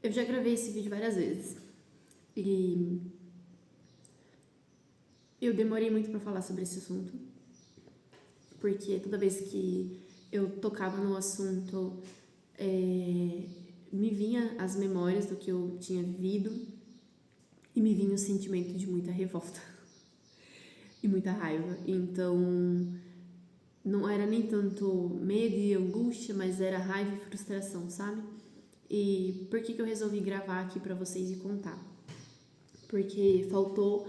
Eu já gravei esse vídeo várias vezes e eu demorei muito pra falar sobre esse assunto, porque toda vez que eu tocava no assunto, me vinha as memórias do que eu tinha vivido e me vinha o sentimento de muita revolta e muita raiva. Então, não era nem tanto medo e angústia, mas era raiva e frustração, sabe? E por que eu resolvi gravar aqui pra vocês e contar? Porque faltou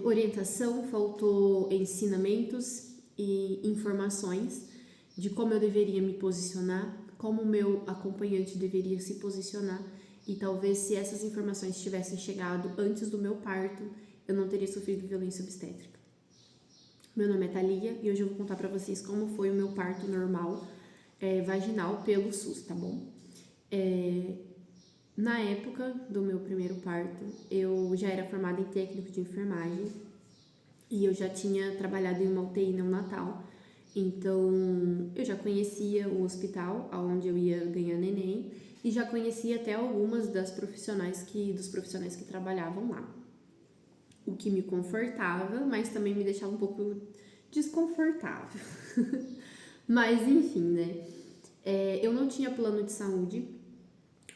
orientação, faltou ensinamentos e informações de como eu deveria me posicionar, como o meu acompanhante deveria se posicionar, e talvez se essas informações tivessem chegado antes do meu parto, eu não teria sofrido violência obstétrica. Meu nome é Thalia e hoje eu vou contar pra vocês como foi o meu parto normal, vaginal pelo SUS, tá bom? Na época do meu primeiro parto, eu já era formada em técnico de enfermagem e eu já tinha trabalhado em uma UTI neonatal. Então, eu já conhecia o hospital onde eu ia ganhar neném e já conhecia até algumas dos profissionais que trabalhavam lá. O que me confortava, mas também me deixava um pouco desconfortável. Mas enfim, né? Eu não tinha plano de saúde,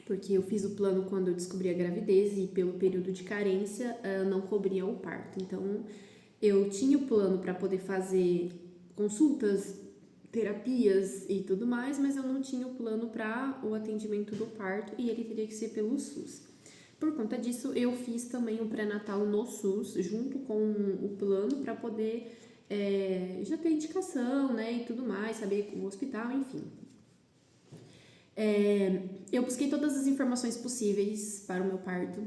porque eu fiz o plano quando eu descobri a gravidez e pelo período de carência não cobria o parto. Então, eu tinha o plano para poder fazer consultas, terapias e tudo mais, mas eu não tinha o plano para o atendimento do parto e ele teria que ser pelo SUS. Por conta disso, eu fiz também o pré-natal no SUS, junto com o plano, para poder já ter indicação, né, e tudo mais, saber o hospital, enfim. Eu busquei todas as informações possíveis para o meu parto.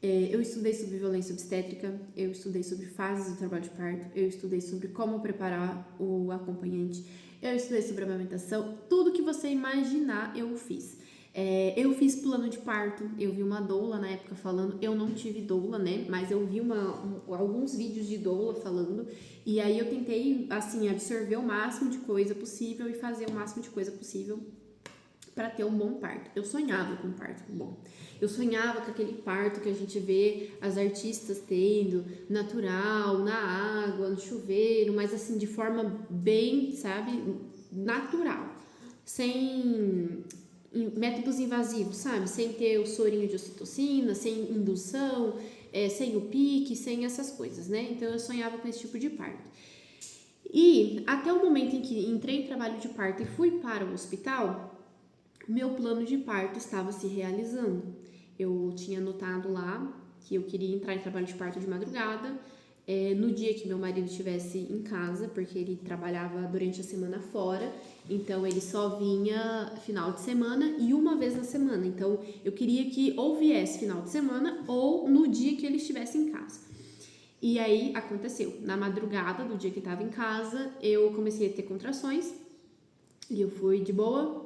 Eu estudei sobre violência obstétrica, eu estudei sobre fases do trabalho de parto, eu estudei sobre como preparar o acompanhante, eu estudei sobre amamentação, tudo que você imaginar eu fiz. Eu fiz plano de parto, eu vi uma doula na época falando, eu não tive doula, né, mas eu vi alguns vídeos de doula falando, e aí eu tentei, assim, absorver o máximo de coisa possível e fazer o máximo de coisa possível para ter um bom parto. Eu sonhava com um parto bom. Eu sonhava com aquele parto que a gente vê as artistas tendo, natural, na água, no chuveiro, mas assim, de forma bem, sabe, natural. Sem métodos invasivos, sabe? Sem ter o sorinho de ocitocina, sem indução, sem o pique, sem essas coisas, né? Então eu sonhava com esse tipo de parto. E até o momento em que entrei em trabalho de parto e fui para o hospital, meu plano de parto estava se realizando. Eu tinha anotado lá que eu queria entrar em trabalho de parto de madrugada, no dia que meu marido estivesse em casa, porque ele trabalhava durante a semana fora, então ele só vinha final de semana e uma vez na semana. Então eu queria que ou viesse final de semana ou no dia que ele estivesse em casa. E aí aconteceu, na madrugada do dia que estava em casa, eu comecei a ter contrações e eu fui de boa.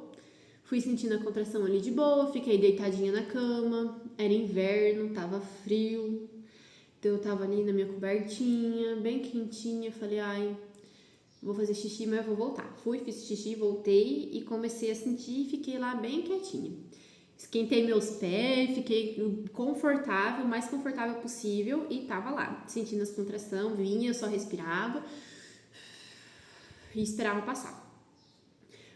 Fui sentindo a contração ali de boa, fiquei deitadinha na cama, era inverno, tava frio, então eu tava ali na minha cobertinha, bem quentinha, falei, ai, vou fazer xixi, mas eu vou voltar. Fui, fiz xixi, voltei e comecei a sentir e fiquei lá bem quietinha. Esquentei meus pés, fiquei confortável, o mais confortável possível e tava lá, sentindo as contrações, vinha, eu só respirava e esperava passar.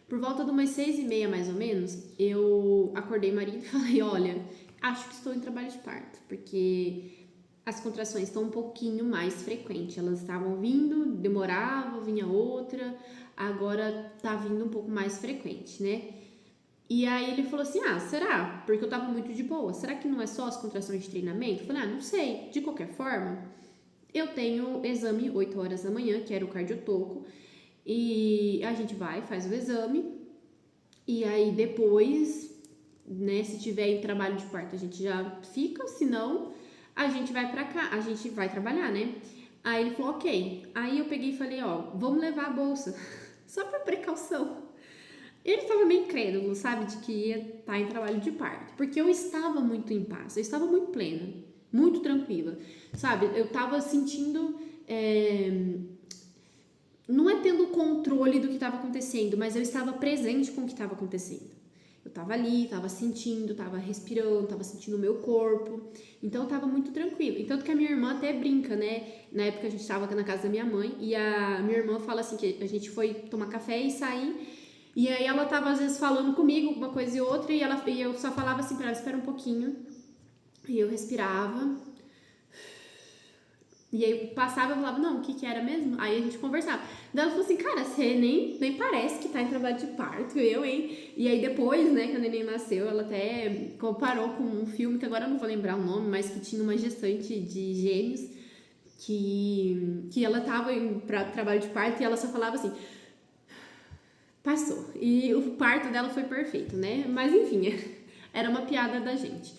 Por volta de umas 6h30, mais ou menos, eu acordei o marido e falei, olha, acho que estou em trabalho de parto, porque as contrações estão um pouquinho mais frequentes. Elas estavam vindo, demorava, vinha outra, agora tá vindo um pouco mais frequente, né? E aí ele falou assim, será? Porque eu tava muito de boa. Será que não é só as contrações de treinamento? Eu falei, não sei. De qualquer forma, eu tenho exame 8 horas da manhã, que era o cardiotoco, e a gente vai, faz o exame, e aí depois, né, se tiver em trabalho de parto, a gente já fica, senão a gente vai pra cá, a gente vai trabalhar, né? Aí ele falou, ok. Aí eu peguei e falei, vamos levar a bolsa, só por precaução. Ele estava meio incrédulo, sabe, de que ia estar em trabalho de parto, porque eu estava muito em paz, eu estava muito plena, muito tranquila, sabe? Eu estava sentindo não é tendo controle do que estava acontecendo, mas eu estava presente com o que estava acontecendo. Eu tava ali, tava sentindo, tava respirando, tava sentindo o meu corpo. Então tava muito tranquilo. E tanto que a minha irmã até brinca, né? Na época a gente tava na casa da minha mãe e a minha irmã fala assim que a gente foi tomar café e sair. E aí ela tava às vezes falando comigo uma coisa e outra e eu só falava assim pra ela, espera um pouquinho. E eu respirava. E aí passava e falava, não, o que que era mesmo? Aí a gente conversava. Daí ela falou assim, cara, você nem parece que tá em trabalho de parto, eu, hein? E aí depois, né, que a neném nasceu, ela até comparou com um filme, que agora eu não vou lembrar o nome, mas que tinha uma gestante de gêmeos, que ela tava pra trabalho de parto e ela só falava assim, passou. E o parto dela foi perfeito, né? Mas enfim, era uma piada da gente.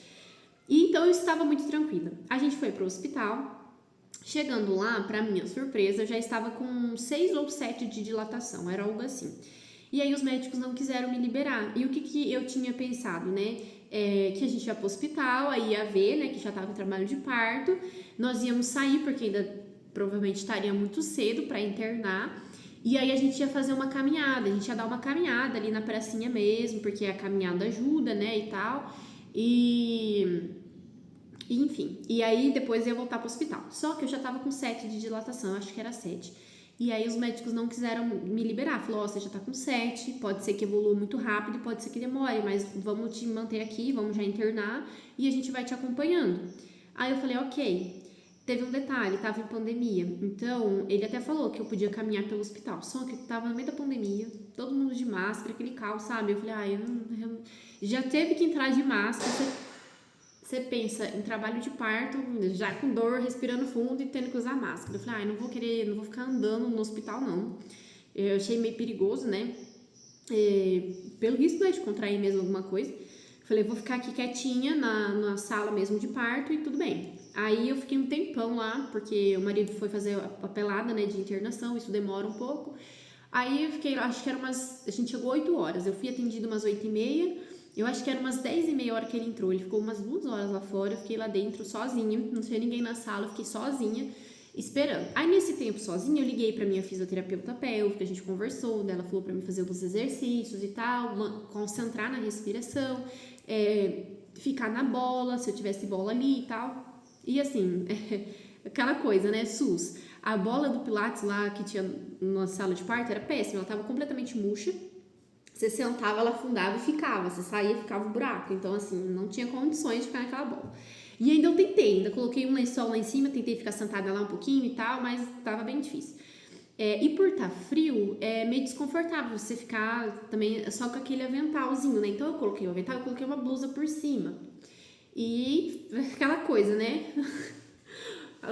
E então eu estava muito tranquila. A gente foi pro hospital. Chegando lá, para minha surpresa, eu já estava com 6 ou 7 de dilatação, era algo assim. E aí os médicos não quiseram me liberar. E o que eu tinha pensado, né? Que a gente ia pro hospital, aí ia ver, né? Que já estava em trabalho de parto. Nós íamos sair, porque ainda provavelmente estaria muito cedo para internar. E aí a gente ia fazer uma caminhada, a gente ia dar uma caminhada ali na pracinha mesmo, porque a caminhada ajuda, né? E tal. Enfim, e aí depois ia voltar pro hospital. Só que eu já tava com 7 de dilatação, acho que era 7. E aí os médicos não quiseram me liberar. Falou, ó, você já tá com 7, pode ser que evolua muito rápido, pode ser que demore, mas vamos te manter aqui, vamos já internar e a gente vai te acompanhando. Aí eu falei, ok. Teve um detalhe, tava em pandemia. Então, ele até falou que eu podia caminhar pelo hospital. Só que tava no meio da pandemia, todo mundo de máscara, aquele caos, sabe? Eu falei, já teve que entrar de máscara. Você pensa em trabalho de parto, já com dor, respirando fundo e tendo que usar máscara. Eu falei, não vou ficar andando no hospital, não. Eu achei meio perigoso, né? Pelo risco, né, de contrair mesmo alguma coisa. Falei, vou ficar aqui quietinha na sala mesmo de parto e tudo bem. Aí eu fiquei um tempão lá, porque o marido foi fazer a papelada, né, de internação, isso demora um pouco. Aí eu fiquei, acho que era a gente chegou 8 horas, eu fui atendida umas 8h30, eu acho que era umas 10h30 hora que ele entrou, ele ficou umas 2 horas lá fora, eu fiquei lá dentro sozinha, não tinha ninguém na sala, eu fiquei sozinha, esperando. Aí nesse tempo sozinha, eu liguei pra minha fisioterapeuta pélvica, a gente conversou, ela falou pra mim fazer alguns exercícios e tal, concentrar na respiração, ficar na bola, se eu tivesse bola ali e tal. E assim, aquela coisa, né, SUS. A bola do Pilates lá que tinha na sala de parto era péssima, ela tava completamente murcha. Você sentava, ela afundava e ficava. Você saía, ficava um buraco. Então, assim, não tinha condições de ficar naquela bola. E ainda eu tentei, ainda coloquei um lençol lá em cima, tentei ficar sentada lá um pouquinho e tal, mas tava bem difícil. E por estar frio, é meio desconfortável você ficar também só com aquele aventalzinho, né? Então eu coloquei o avental e coloquei uma blusa por cima. E aquela coisa, né?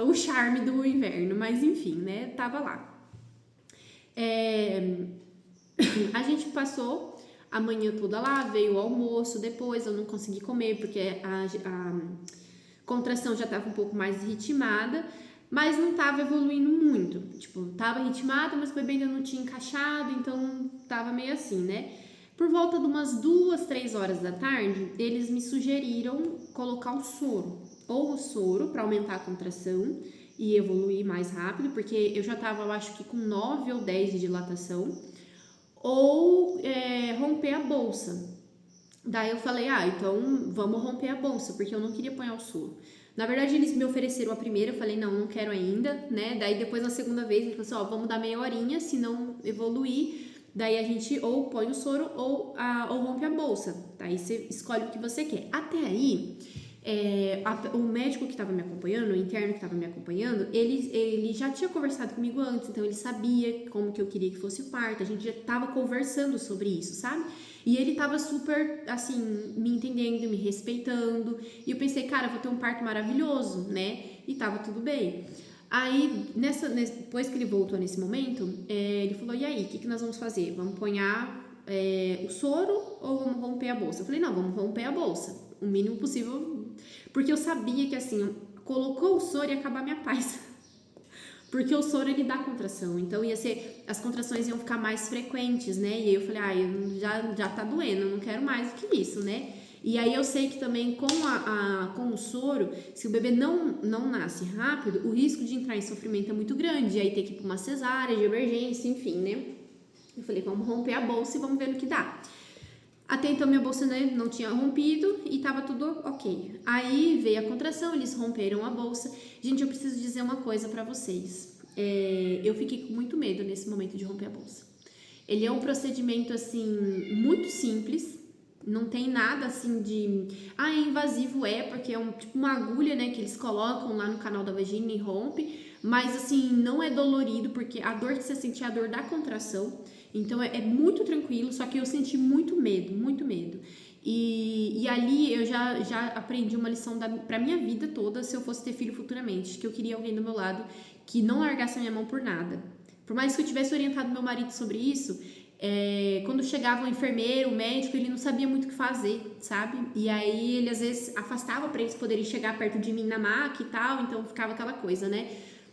O charme do inverno, mas enfim, né? Tava lá. A gente passou a manhã toda lá, veio o almoço, depois eu não consegui comer porque a contração já estava um pouco mais ritmada, mas não estava evoluindo muito. Tipo, estava ritmada, mas o bebê ainda não tinha encaixado, então estava meio assim, né? Por volta de umas 2, 3 horas da tarde, eles me sugeriram colocar o soro. Ou o soro para aumentar a contração e evoluir mais rápido, porque eu já estava, eu acho que com 9 ou 10 de dilatação, ou romper a bolsa. Daí eu falei, então vamos romper a bolsa, porque eu não queria pôr o soro. Na verdade, eles me ofereceram a primeira, eu falei, não quero ainda, né? Daí depois na segunda vez, ele falou assim, vamos dar meia horinha, se não evoluir, daí a gente ou põe o soro ou rompe a bolsa. Daí você escolhe o que você quer. Até aí, o médico que estava me acompanhando, o interno que estava me acompanhando, ele já tinha conversado comigo antes, então ele sabia como que eu queria que fosse o parto, a gente já estava conversando sobre isso, sabe? E ele tava super, assim, me entendendo, me respeitando, e eu pensei, cara, vou ter um parto maravilhoso, né? E tava tudo bem. Aí, depois que ele voltou nesse momento, ele falou, e aí, o que nós vamos fazer? Vamos ponhar o soro ou vamos romper a bolsa? Eu falei, não, vamos romper a bolsa, o mínimo possível, porque eu sabia que, assim, colocou o soro e ia acabar minha paz. Porque o soro, ele dá contração, então as contrações iam ficar mais frequentes, né? E aí eu falei, já tá doendo, eu não quero mais do que isso, né? E aí eu sei que também com o soro, se o bebê não nasce rápido, o risco de entrar em sofrimento é muito grande, e aí tem que ir pra uma cesárea de emergência, enfim, né? Eu falei, vamos romper a bolsa e vamos ver no que dá. Até então minha bolsa, né, não tinha rompido e tava tudo ok. Aí veio a contração, eles romperam a bolsa. Gente, eu preciso dizer uma coisa pra vocês. Eu fiquei com muito medo nesse momento de romper a bolsa. Ele é um procedimento, assim, muito simples. Não tem nada, assim, de... é invasivo, porque é tipo uma agulha, né, que eles colocam lá no canal da vagina e rompe. Mas, assim, não é dolorido, porque a dor que você sente é a dor da contração. Então, é muito tranquilo, só que eu senti muito medo, muito medo. E ali eu já aprendi uma lição pra minha vida toda, se eu fosse ter filho futuramente, que eu queria alguém do meu lado que não largasse a minha mão por nada. Por mais que eu tivesse orientado meu marido sobre isso, quando chegava o enfermeiro, o médico, ele não sabia muito o que fazer, sabe? E aí ele às vezes afastava pra eles poderem chegar perto de mim na maca e tal, então ficava aquela coisa, né?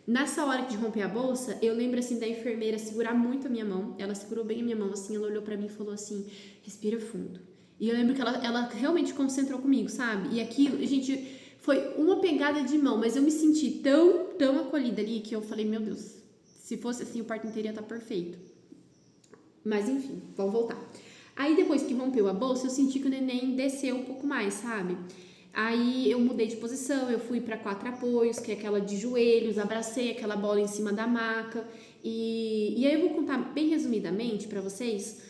Nessa hora de romper a bolsa, eu lembro assim da enfermeira segurar muito a minha mão. Ela segurou bem a minha mão, assim, ela olhou pra mim e falou assim: respira fundo. E eu lembro que ela realmente concentrou comigo, sabe? E aquilo, gente, foi uma pegada de mão, mas eu me senti tão acolhida ali que eu falei: meu Deus, se fosse assim, o parto inteiro ia estar perfeito. Mas enfim, vamos voltar. Aí depois que rompeu a bolsa, eu senti que o neném desceu um pouco mais, sabe? Aí eu mudei de posição, eu fui para 4 apoios, que é aquela de joelhos, abracei aquela bola em cima da maca. E aí eu vou contar bem resumidamente para vocês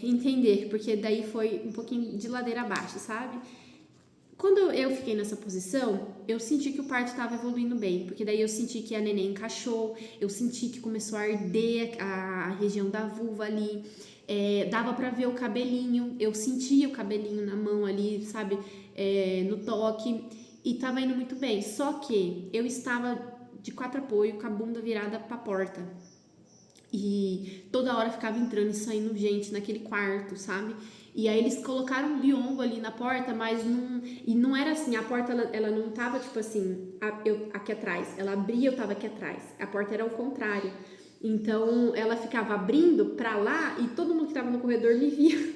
entender, porque daí foi um pouquinho de ladeira abaixo, sabe? Quando eu fiquei nessa posição, eu senti que o parto estava evoluindo bem, porque daí eu senti que a neném encaixou, eu senti que começou a arder a região da vulva ali, dava pra ver o cabelinho, eu sentia o cabelinho na mão ali, sabe, no toque, e tava indo muito bem. Só que eu estava de 4 apoio, com a bunda virada pra porta. E toda hora ficava entrando e saindo gente naquele quarto, sabe? E aí eles colocaram um biombo ali na porta, mas não era assim, a porta ela não tava tipo assim, aqui atrás, ela abria, eu tava aqui atrás. A porta era ao contrário. Então ela ficava abrindo pra lá e todo mundo que tava no corredor me via.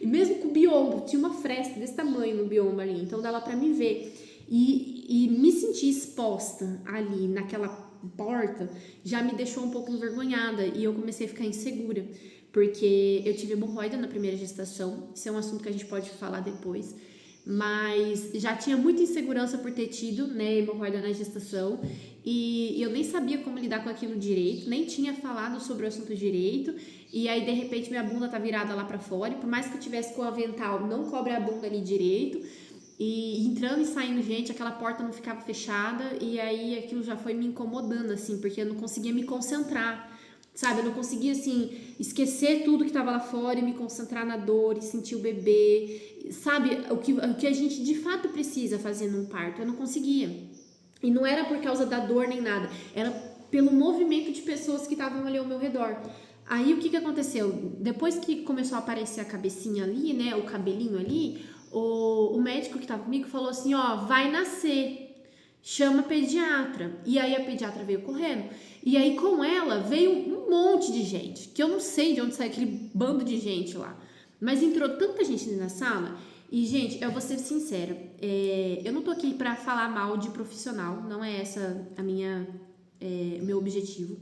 E mesmo com o biombo, tinha uma fresta desse tamanho no biombo ali, então dava pra me ver. E me sentir exposta ali naquela porta já me deixou um pouco envergonhada e eu comecei a ficar insegura, porque eu tive hemorroida na primeira gestação, isso é um assunto que a gente pode falar depois, mas já tinha muita insegurança por ter tido, né, hemorroida na gestação, e eu nem sabia como lidar com aquilo direito, nem tinha falado sobre o assunto direito, e aí de repente minha bunda tá virada lá pra fora, e por mais que eu tivesse com o avental, não cobre a bunda ali direito, e entrando e saindo gente, aquela porta não ficava fechada, e aí aquilo já foi me incomodando, assim, porque eu não conseguia me concentrar, sabe? Eu não conseguia, assim, esquecer tudo que tava lá fora e me concentrar na dor e sentir o bebê, sabe? O que a gente de fato precisa fazer num parto, eu não conseguia. E não era por causa da dor nem nada, era pelo movimento de pessoas que estavam ali ao meu redor. Aí o que aconteceu? Depois que começou a aparecer a cabecinha ali, né, o cabelinho ali, o médico que tava comigo falou assim, ó, vai nascer, chama a pediatra. E aí a pediatra veio correndo. E aí com ela veio um monte de gente, que eu não sei de onde saiu aquele bando de gente lá. Mas entrou tanta gente na sala. E, gente, eu vou ser sincera, eu não tô aqui pra falar mal de profissional, não é essa meu objetivo.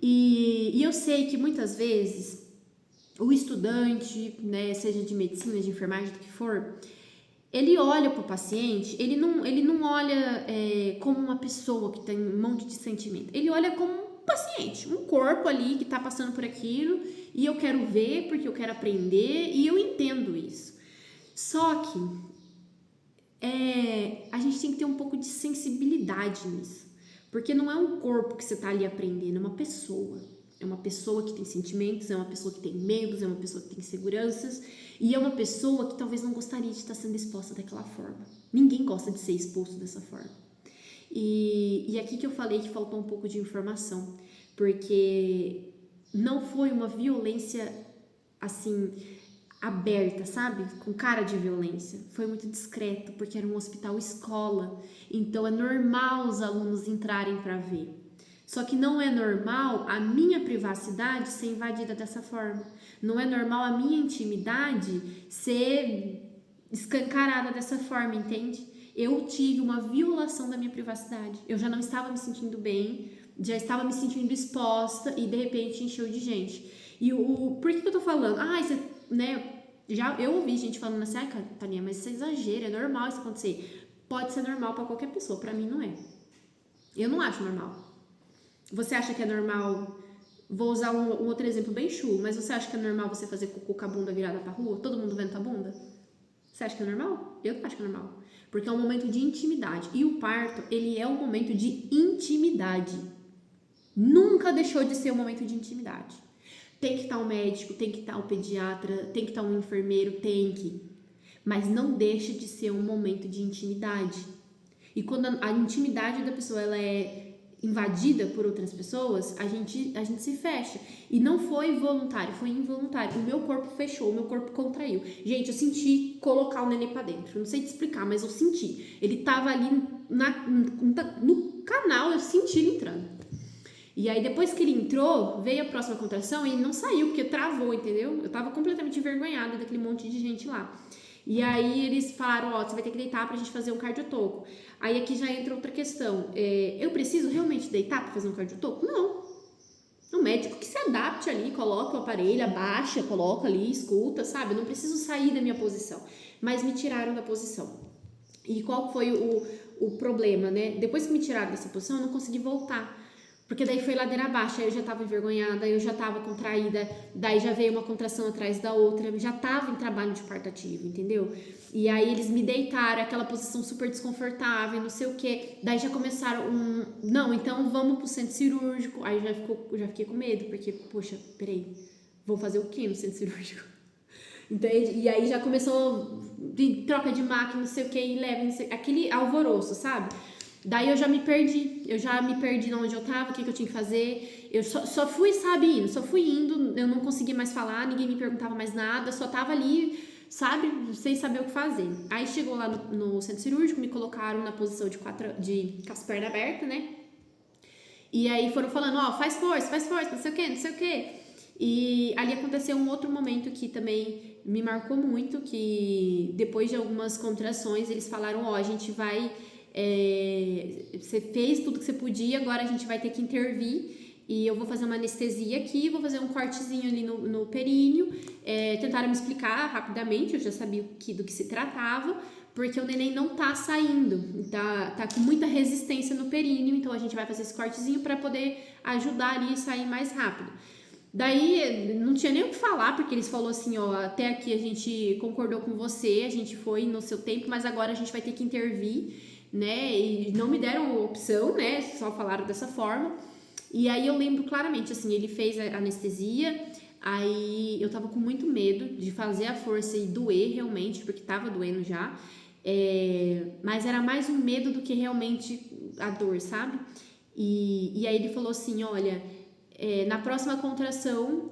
E eu sei que muitas vezes o estudante, né, seja de medicina, de enfermagem, do que for, ele olha para o paciente, ele não olha como uma pessoa que tem um monte de sentimento, ele olha como um paciente, um corpo ali que está passando por aquilo e eu quero ver porque eu quero aprender e eu entendo isso. Só que a gente tem que ter um pouco de sensibilidade nisso, porque não é um corpo que você está ali aprendendo, é uma pessoa. É uma pessoa que tem sentimentos, é uma pessoa que tem medos, é uma pessoa que tem inseguranças e é uma pessoa que talvez não gostaria de estar sendo exposta daquela forma. Ninguém gosta de ser exposto dessa forma. E aqui que eu falei que faltou um pouco de informação, porque não foi uma violência assim aberta, sabe? Com cara de violência. Foi muito discreto, porque era um hospital escola, então é normal os alunos entrarem para ver. Só que não é normal a minha privacidade ser invadida dessa forma. Não é normal a minha intimidade ser escancarada dessa forma, entende? Eu tive uma violação da minha privacidade. Eu já não estava me sentindo bem, já estava me sentindo exposta e de repente encheu de gente. E por que eu tô falando? Isso, né? Já eu ouvi gente falando assim, Thalia, mas isso é exagero, é normal isso acontecer. Pode ser normal pra qualquer pessoa, pra mim não é. Eu não acho normal. Você acha que é normal? Vou usar um outro exemplo bem chulo, mas você acha que é normal você fazer cocô com a bunda virada pra rua? Todo mundo vendo tua bunda? Você acha que é normal? Eu não acho que é normal. Porque é um momento de intimidade. E o parto, ele é um momento de intimidade. Nunca deixou de ser um momento de intimidade. Tem que estar um médico, tem que estar um pediatra, tem que estar um enfermeiro, tem que. Mas não deixa de ser um momento de intimidade. E quando a intimidade da pessoa ela é invadida por outras pessoas, a gente se fecha. E não foi voluntário, foi involuntário. O meu corpo fechou, o meu corpo contraiu. Gente, eu senti colocar o neném pra dentro. Não sei te explicar, mas eu senti. Ele tava ali no canal, eu senti ele entrando. E aí, depois que ele entrou, veio a próxima contração e ele não saiu, porque travou, entendeu? Eu tava completamente envergonhada daquele monte de gente lá. E aí eles falaram, você vai ter que deitar pra gente fazer um cardiotoco. Aí aqui já entra outra questão. Eu preciso realmente deitar pra fazer um cardiotoco? Não. O médico que se adapte ali, coloca o aparelho, abaixa, coloca ali, escuta, sabe? Eu não preciso sair da minha posição. Mas me tiraram da posição. E qual foi o problema, né? Depois que me tiraram dessa posição, eu não consegui voltar. Porque daí foi ladeira abaixo, aí eu já tava envergonhada, eu já tava contraída, daí já veio uma contração atrás da outra, já tava em trabalho de parto ativo, entendeu? E aí eles me deitaram, aquela posição super desconfortável, não sei o que, daí já começaram não, então vamos pro centro cirúrgico, aí já fiquei com medo, porque, poxa, peraí, vou fazer o que no centro cirúrgico? Entende? E aí já começou de troca de máquina, não sei o que, e leva, aquele alvoroço, sabe? Daí eu já me perdi onde eu tava, o que eu tinha que fazer. Eu só fui, sabe, só fui indo, eu não consegui mais falar, ninguém me perguntava mais nada, só tava ali, sabe, sem saber o que fazer. Aí chegou lá no centro cirúrgico, me colocaram na posição com as pernas abertas, né? E aí foram falando, faz força, não sei o que. E ali aconteceu um outro momento que também me marcou muito, que depois de algumas contrações, eles falaram, a gente vai... você fez tudo que você podia, agora a gente vai ter que intervir e eu vou fazer uma anestesia aqui, vou fazer um cortezinho ali no períneo. Tentaram me explicar rapidamente, eu já sabia do que se tratava, porque o neném não tá saindo, tá com muita resistência no períneo, então a gente vai fazer esse cortezinho para poder ajudar ali a sair mais rápido. Daí não tinha nem o que falar, porque eles falaram assim, até aqui a gente concordou com você, a gente foi no seu tempo, mas agora a gente vai ter que intervir, né? E não me deram opção, né? Só falaram dessa forma. E aí eu lembro claramente, assim, ele fez a anestesia, aí eu tava com muito medo de fazer a força e doer realmente, porque tava doendo já. Mas era mais um medo do que realmente a dor, sabe? E aí ele falou assim, olha, na próxima contração,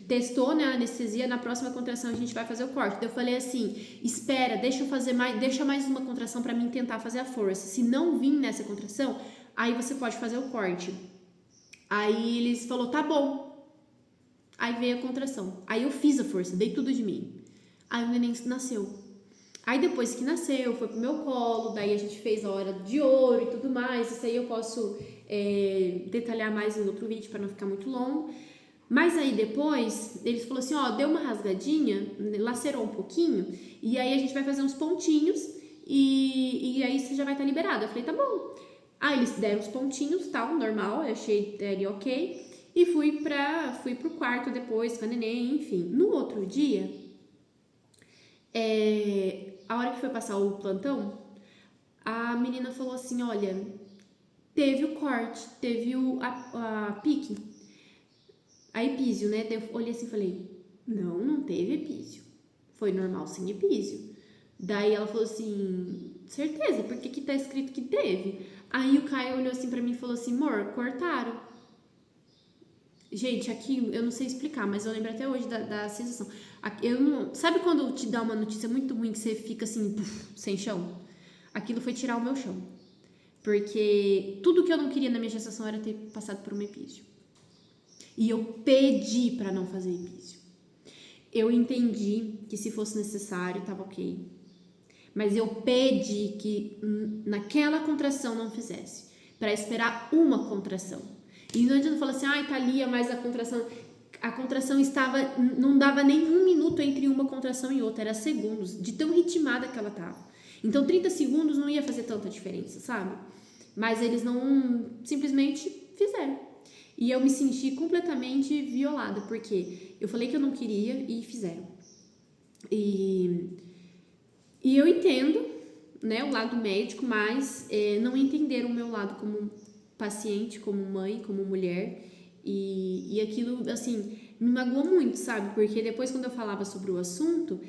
testou, né, a anestesia, na próxima contração a gente vai fazer o corte. Daí eu falei assim, espera, deixa mais uma contração pra mim tentar fazer a força. Se não vir nessa contração, aí você pode fazer o corte. Aí eles falou, tá bom. Aí veio a contração. Aí eu fiz a força, dei tudo de mim. Aí o neném nasceu. Aí depois que nasceu, foi pro meu colo, daí a gente fez a hora de ouro e tudo mais. Isso aí eu posso detalhar mais em outro vídeo para não ficar muito longo. Mas aí depois, eles falaram assim, deu uma rasgadinha, lacerou um pouquinho, e aí a gente vai fazer uns pontinhos e aí você já vai estar liberada. Eu falei, tá bom. Aí eles deram os pontinhos, tal, normal, eu achei ele ok. E fui pro quarto depois com a neném, enfim. No outro dia, a hora que foi passar o plantão, a menina falou assim, olha, teve o corte, teve a pique, a epísio, né? Eu olhei assim e falei, não teve epísio, foi normal sem epísio. Daí ela falou assim, certeza, porque que tá escrito que teve? Aí o Caio olhou assim pra mim e falou assim, amor, cortaram. Gente, aqui eu não sei explicar, mas eu lembro até hoje da sensação. Sabe quando te dá uma notícia muito ruim que você fica assim, sem chão? Aquilo foi tirar o meu chão. Porque tudo que eu não queria na minha gestação era ter passado por um epísio. E eu pedi pra não fazer epísio. Eu entendi que se fosse necessário, tava ok. Mas eu pedi que naquela contração não fizesse. Pra esperar uma contração. E não adianta falar assim, Thalia, mas a contração... A contração não dava nem 1 minuto entre uma contração e outra, era segundos, de tão ritmada que ela tava. Então 30 segundos não ia fazer tanta diferença, sabe? Mas eles não simplesmente fizeram. E eu me senti completamente violada, porque eu falei que eu não queria e fizeram. E eu entendo, né, o lado médico, mas não entenderam o meu lado como paciente, como mãe, como mulher. E aquilo, assim, me magoou muito, sabe? Porque depois, quando eu falava sobre o assunto,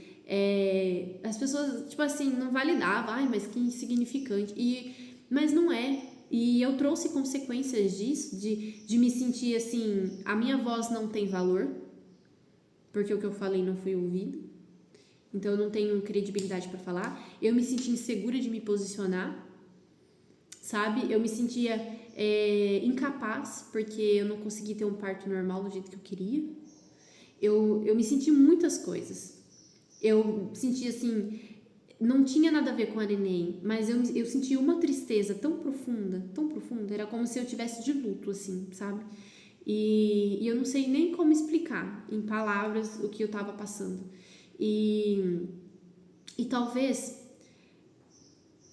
as pessoas, tipo assim, não validavam. Ai, mas que insignificante. Mas não é. E eu trouxe consequências disso, de me sentir assim, a minha voz não tem valor, porque o que eu falei não foi ouvido. Então eu não tenho credibilidade para falar. Eu me senti insegura de me posicionar, sabe? Eu me sentia incapaz, porque eu não consegui ter um parto normal do jeito que eu queria. Eu me senti muitas coisas. Eu senti assim, não tinha nada a ver com a neném, mas eu senti uma tristeza tão profunda, era como se eu tivesse de luto, assim, sabe? E eu não sei nem como explicar em palavras o que eu tava passando. E talvez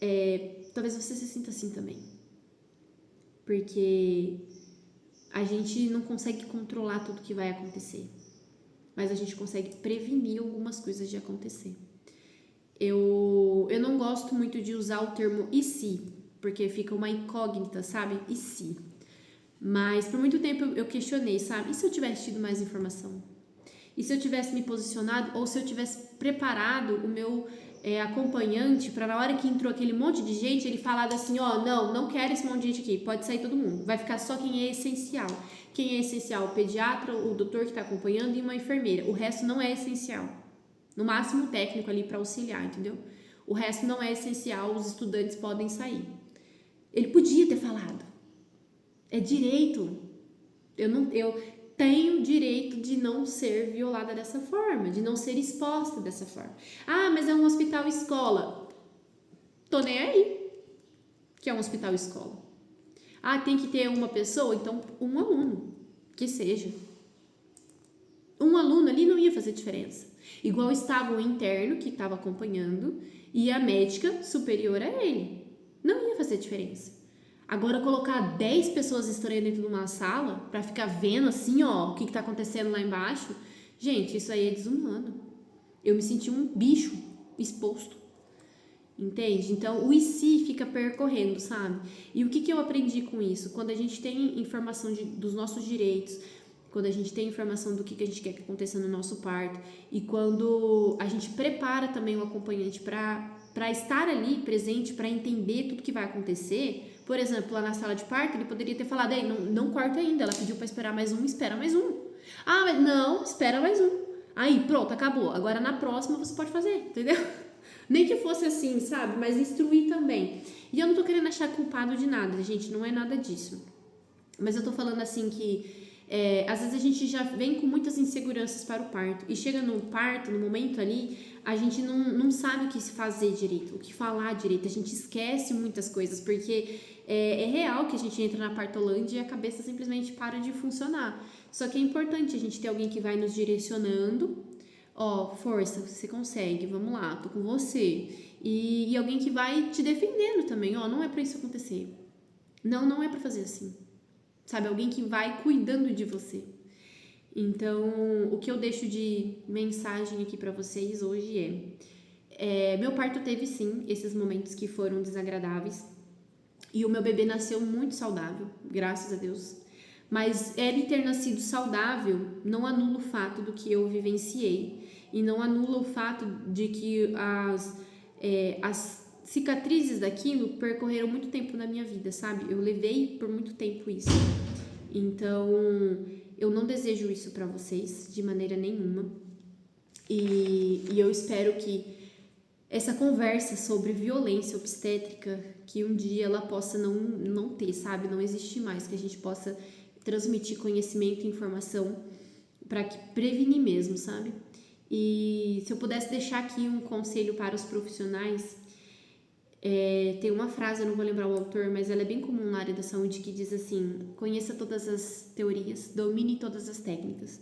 você se sinta assim também, porque a gente não consegue controlar tudo que vai acontecer, mas a gente consegue prevenir algumas coisas de acontecer. Eu não gosto muito de usar o termo e se, porque fica uma incógnita, sabe? E se? Mas por muito tempo eu questionei, sabe? E se eu tivesse tido mais informação? E se eu tivesse me posicionado, ou se eu tivesse preparado o meu acompanhante para na hora que entrou aquele monte de gente, ele falado assim, ó, não quero esse monte de gente aqui, pode sair todo mundo, vai ficar só quem é essencial. Quem é essencial? O pediatra, o doutor que está acompanhando e uma enfermeira. O resto não é essencial. No máximo o técnico ali para auxiliar, entendeu? O resto não é essencial, os estudantes podem sair. Ele podia ter falado. É direito. Eu tenho direito de não ser violada dessa forma, de não ser exposta dessa forma. Ah, mas é um hospital escola. Tô nem aí que é um hospital escola. Ah, tem que ter uma pessoa? Então um aluno, que seja. Um aluno ali não ia fazer diferença. Igual estava o interno que estava acompanhando e a médica superior a ele. Não ia fazer diferença. Agora colocar 10 pessoas estranhas dentro de uma sala para ficar vendo assim, ó, o que tá acontecendo lá embaixo, gente, isso aí é desumano. Eu me senti um bicho exposto. Entende? Então, o e se fica percorrendo, sabe? E o que eu aprendi com isso? Quando a gente tem informação dos nossos direitos, quando a gente tem informação do que a gente quer que aconteça no nosso parto, e quando a gente prepara também o acompanhante para estar ali presente, para entender tudo que vai acontecer. Por exemplo, lá na sala de parto, ele poderia ter falado, ei, não corta ainda, ela pediu para esperar mais um, espera mais um. Ah, mas não, espera mais um. Aí, pronto, acabou. Agora na próxima você pode fazer, entendeu? Nem que fosse assim, sabe? Mas instruir também. E eu não tô querendo achar culpado de nada, gente, não é nada disso. Mas eu tô falando assim que às vezes a gente já vem com muitas inseguranças para o parto. E chega no parto, no momento ali, a gente não sabe o que se fazer direito, o que falar direito. A gente esquece muitas coisas, porque é real que a gente entra na partolândia e a cabeça simplesmente para de funcionar. Só que é importante a gente ter alguém que vai nos direcionando. Ó, força, você consegue, vamos lá, tô com você. E alguém que vai te defendendo também, ó, não é pra isso acontecer. Não é pra fazer assim. Sabe, alguém que vai cuidando de você. Então, o que eu deixo de mensagem aqui pra vocês hoje meu parto teve sim esses momentos que foram desagradáveis. E o meu bebê nasceu muito saudável, graças a Deus. Mas ele ter nascido saudável não anula o fato do que eu vivenciei. E não anula o fato de que as cicatrizes daquilo percorreram muito tempo na minha vida, sabe? Eu levei por muito tempo isso. Então, eu não desejo isso pra vocês de maneira nenhuma. E eu espero que essa conversa sobre violência obstétrica, que um dia ela possa não ter, sabe? Não existir mais, que a gente possa transmitir conhecimento e informação para prevenir mesmo, sabe? E se eu pudesse deixar aqui um conselho para os profissionais, tem uma frase, eu não vou lembrar o autor, mas ela é bem comum na área da saúde, que diz assim: conheça todas as teorias, domine todas as técnicas,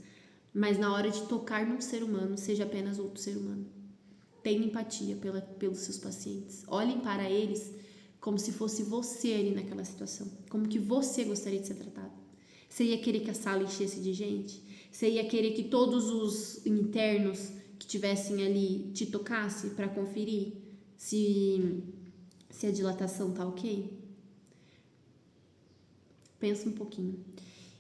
mas na hora de tocar num ser humano, seja apenas outro ser humano. Tenha empatia pelos seus pacientes. Olhem para eles como se fosse você ali naquela situação. Como que você gostaria de ser tratado. Você ia querer que a sala enchesse de gente? Você ia querer que todos os internos que tivessem ali te tocassem para conferir se a dilatação tá ok? Pensa um pouquinho.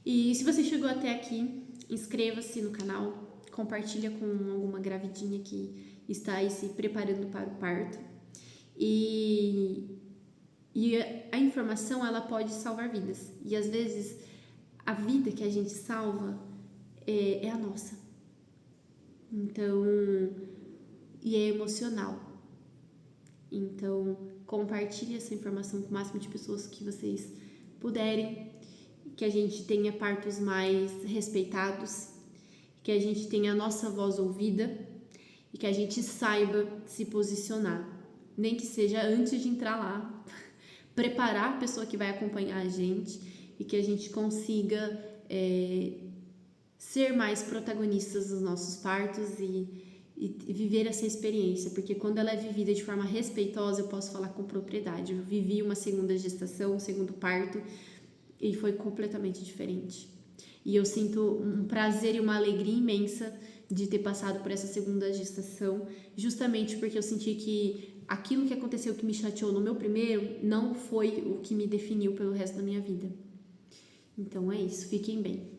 E se você chegou até aqui, inscreva-se no canal, compartilha com alguma gravidinha que está aí se preparando para o parto. E a informação, ela pode salvar vidas. E às vezes, a vida que a gente salva é a nossa. Então, e é emocional. Então, compartilhe essa informação com o máximo de pessoas que vocês puderem, que a gente tenha partos mais respeitados, que a gente tenha a nossa voz ouvida e que a gente saiba se posicionar, nem que seja antes de entrar lá, preparar a pessoa que vai acompanhar a gente e que a gente consiga ser mais protagonistas dos nossos partos e viver essa experiência, porque quando ela é vivida de forma respeitosa, eu posso falar com propriedade. Eu vivi uma segunda gestação, um segundo parto, e foi completamente diferente. E eu sinto um prazer e uma alegria imensa de ter passado por essa segunda gestação, justamente porque eu senti que aquilo que aconteceu que me chateou no meu primeiro não foi o que me definiu pelo resto da minha vida. Então é isso, fiquem bem.